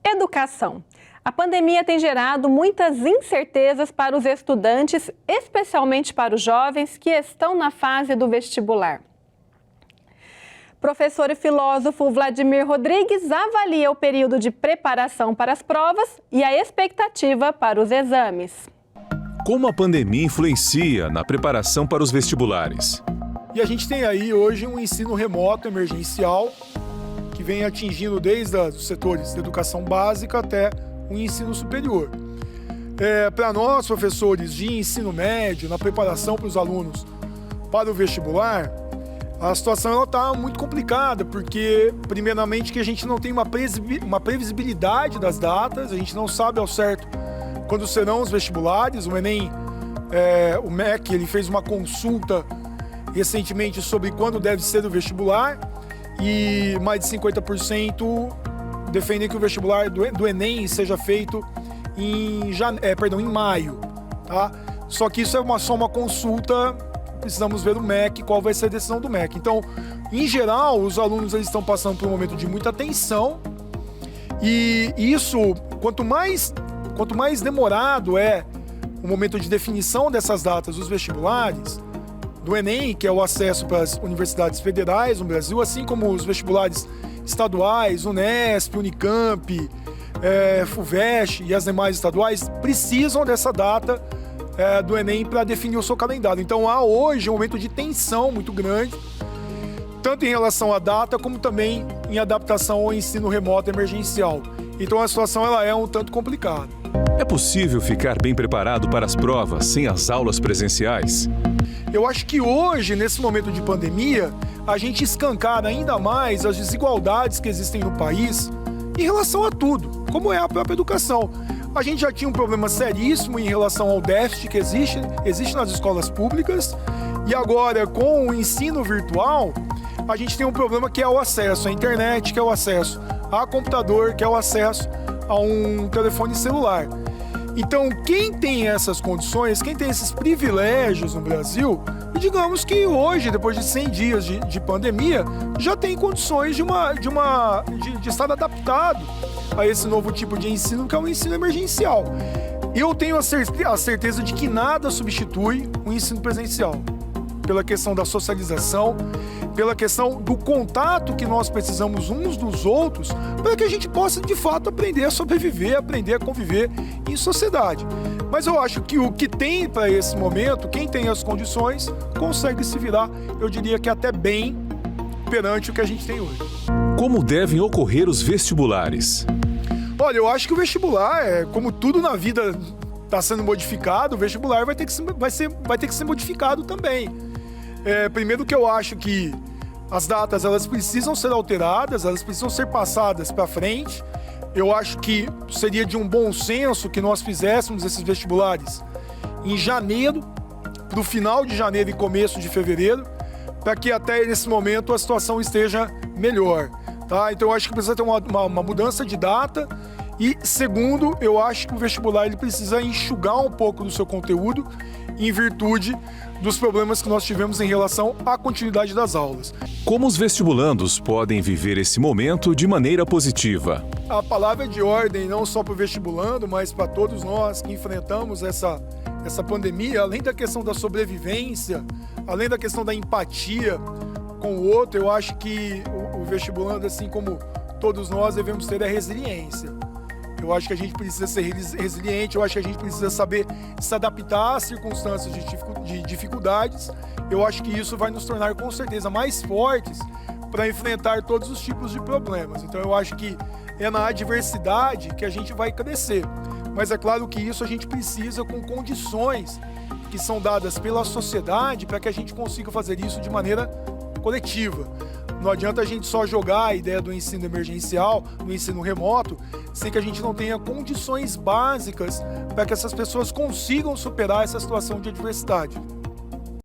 Educação. A pandemia tem gerado muitas incertezas para os estudantes, especialmente para os jovens que estão na fase do vestibular. Professor e filósofo Vladimir Rodrigues avalia o período de preparação para as provas e a expectativa para os exames. Como a pandemia influencia na preparação para os vestibulares? E a gente tem aí hoje um ensino remoto emergencial que vem atingindo desde os setores de educação básica até o ensino superior. Para nós, professores de ensino médio, na preparação para os alunos para o vestibular, a situação está muito complicada, porque, primeiramente, que a gente não tem uma previsibilidade das datas, a gente não sabe ao certo quando serão os vestibulares. O Enem, o MEC, ele fez uma consulta recentemente sobre quando deve ser o vestibular e mais de 50% defendem que o vestibular do Enem seja feito em maio. Tá? Só que isso é só uma consulta. Precisamos ver o MEC, qual vai ser a decisão do MEC. Então, em geral, os alunos eles estão passando por um momento de muita tensão e isso, quanto mais demorado é o momento de definição dessas datas dos vestibulares, do Enem, que é o acesso para as universidades federais no Brasil, assim como os vestibulares estaduais, Unesp, Unicamp, FUVEST e as demais estaduais, precisam dessa data do Enem para definir o seu calendário. Então há hoje um momento de tensão muito grande, tanto em relação à data, como também em adaptação ao ensino remoto emergencial. Então a situação ela é um tanto complicada. É possível ficar bem preparado para as provas sem as aulas presenciais? Eu acho que hoje, nesse momento de pandemia, a gente escancara ainda mais as desigualdades que existem no país em relação a tudo, como é a própria educação. A gente já tinha um problema seríssimo em relação ao déficit que existe nas escolas públicas, e agora, com o ensino virtual, a gente tem um problema que é o acesso à internet, que é o acesso a computador, que é o acesso a um telefone celular. Então, quem tem essas condições, quem tem esses privilégios no Brasil, e digamos que hoje, depois de 100 dias de pandemia, já tem condições de estar adaptado a esse novo tipo de ensino, que é o ensino emergencial. Eu tenho a certeza de que nada substitui o ensino presencial, pela questão da socialização, pela questão do contato que nós precisamos uns dos outros, para que a gente possa, de fato, aprender a sobreviver, aprender a conviver em sociedade. Mas eu acho que o que tem para esse momento, quem tem as condições, consegue se virar, eu diria que até bem, perante o que a gente tem hoje. Como devem ocorrer os vestibulares? Olha, eu acho que o vestibular, como tudo na vida está sendo modificado, o vestibular vai ter que ser modificado também. Primeiro que eu acho que as datas elas precisam ser alteradas, elas precisam ser passadas para frente. Eu acho que seria de um bom senso que nós fizéssemos esses vestibulares em janeiro, no final de janeiro e começo de fevereiro, para que até nesse momento a situação esteja melhor. Tá? Então eu acho que precisa ter uma mudança de data. E segundo, eu acho que o vestibular ele precisa enxugar um pouco do seu conteúdo em virtude dos problemas que nós tivemos em relação à continuidade das aulas. Como os vestibulandos podem viver esse momento de maneira positiva? A palavra é de ordem não só para o vestibulando, mas para todos nós que enfrentamos essa pandemia, além da questão da sobrevivência, além da questão da empatia com o outro, eu acho que o vestibulando, assim como todos nós, devemos ter a resiliência. Eu acho que a gente precisa ser resiliente, eu acho que a gente precisa saber se adaptar às circunstâncias de dificuldades. Eu acho que isso vai nos tornar, com certeza, mais fortes para enfrentar todos os tipos de problemas. Então, eu acho que é na adversidade que a gente vai crescer. Mas é claro que isso a gente precisa com condições que são dadas pela sociedade para que a gente consiga fazer isso de maneira coletiva. Não adianta a gente só jogar a ideia do ensino emergencial, do ensino remoto, sem que a gente não tenha condições básicas para que essas pessoas consigam superar essa situação de adversidade.